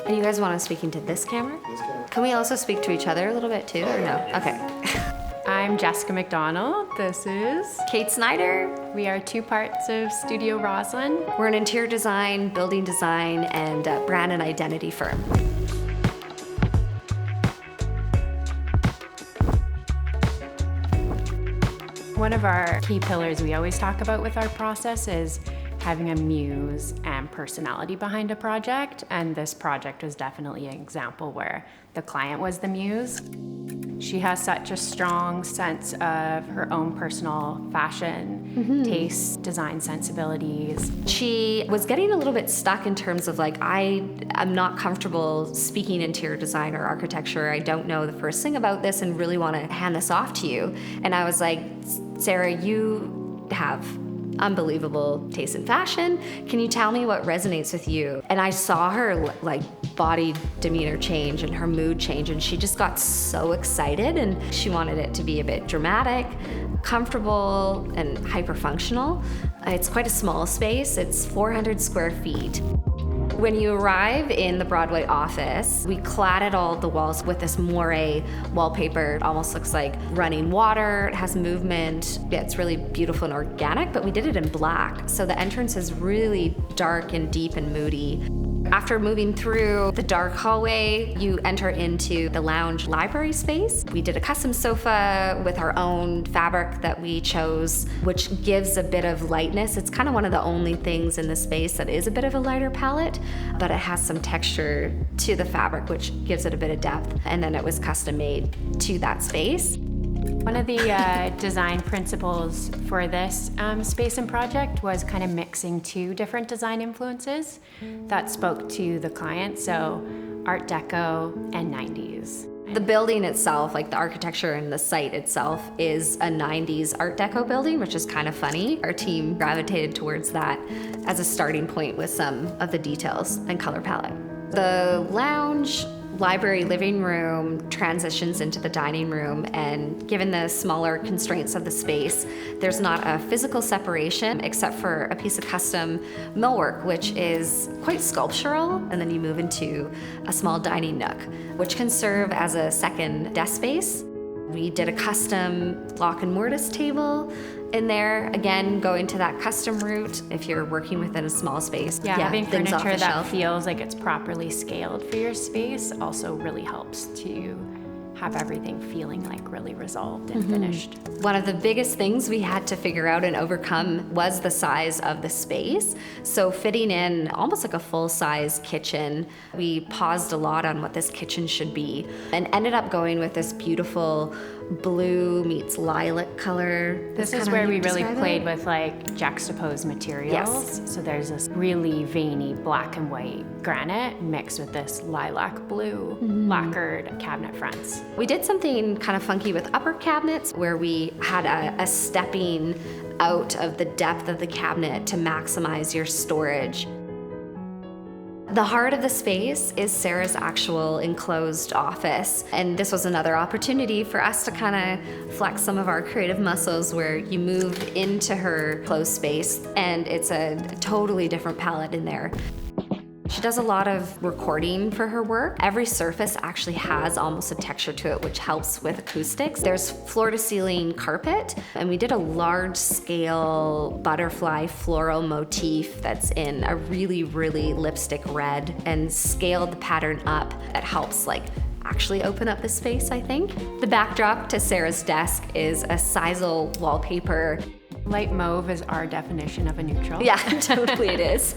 And you guys want to speak into this camera? This camera. Can we also speak to each other a little bit too, or no? Okay. I'm Jessica McDonald. This is Kate Snyder. We are two parts of Studio Roslyn. We're an interior design, building design, and brand and identity firm. One of our key pillars we always talk about with our process is having a muse and personality behind a project, and this project was definitely an example where the client was the muse. She has such a strong sense of her own personal fashion, tastes, design sensibilities. She was getting a little bit stuck in terms of like, I'm not comfortable speaking interior design or architecture. I don't know the first thing about this and really want to hand this off to you. And I was like, Sarah, you have unbelievable taste in fashion. Can you tell me what resonates with you? And I saw her like body demeanor change and her mood change, and she just got so excited, and she wanted it to be a bit dramatic, comfortable, and hyper functional. It's quite a small space. It's 400 square feet. When you arrive in the Broadway office, we cladded all the walls with this moiré wallpaper. It almost looks like running water. It has movement. Yeah, it's really beautiful and organic, but we did it in black. So the entrance is really dark and deep and moody. After moving through the dark hallway, you enter into the lounge library space. We did a custom sofa with our own fabric that we chose, which gives a bit of lightness. It's kind of one of the only things in the space that is a bit of a lighter palette, but it has some texture to the fabric, which gives it a bit of depth. And then it was custom made to that space. One of the design principles for this space and project was kind of mixing two different design influences that spoke to the client, so Art Deco and 90s. The building itself, like the architecture and the site itself, is a 90s Art Deco building, which is kind of funny. Our team gravitated towards that as a starting point with some of the details and color palette. The lounge library living room transitions into the dining room, and given the smaller constraints of the space, there's not a physical separation except for a piece of custom millwork, which is quite sculptural, and then you move into a small dining nook, which can serve as a second desk space. We did a custom lock and mortise table in there, again, going to that custom route if you're working within a small space. Yeah, having things off furniture the that shelf. feels like it's properly scaled for your space also really helps to have everything feeling like really resolved and finished. One of the biggest things we had to figure out and overcome was the size of the space. So fitting in almost like a full-size kitchen, we paused a lot on what this kitchen should be and ended up going with this beautiful blue meets lilac color. This is where we really played with like juxtaposed materials. Yes. So there's this really veiny black and white granite mixed with this lilac blue lacquered cabinet fronts. We did something kind of funky with upper cabinets where we had a stepping out of the depth of the cabinet to maximize your storage. The heart of the space is Sarah's actual enclosed office, and this was another opportunity for us to kind of flex some of our creative muscles where you move into her closed space and it's a totally different palette in there. She does a lot of recording for her work. Every surface actually has almost a texture to it, which helps with acoustics. There's floor-to-ceiling carpet, and we did a large-scale butterfly floral motif that's in a really, really lipstick red, and scaled the pattern up. That helps like actually open up the space, I think. The backdrop to Sarah's desk is a sisal wallpaper. Light mauve is our definition of a neutral. Yeah, totally it is.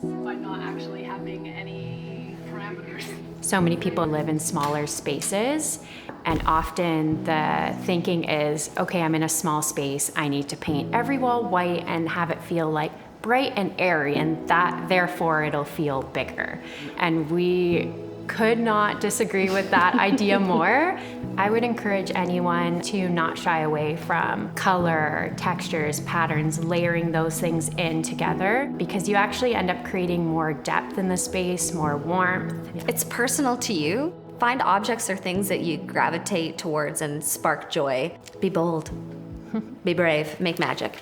By not actually having any parameters. So many people live in smaller spaces, and often the thinking is, okay, I'm in a small space, I need to paint every wall white and have it feel like bright and airy, and that therefore it'll feel bigger. And we could not disagree with that idea more. I would encourage anyone to not shy away from color, textures, patterns, layering those things in together, because you actually end up creating more depth in the space, more warmth. It's personal to you. Find objects or things that you gravitate towards and spark joy. Be bold. Be brave. Make magic.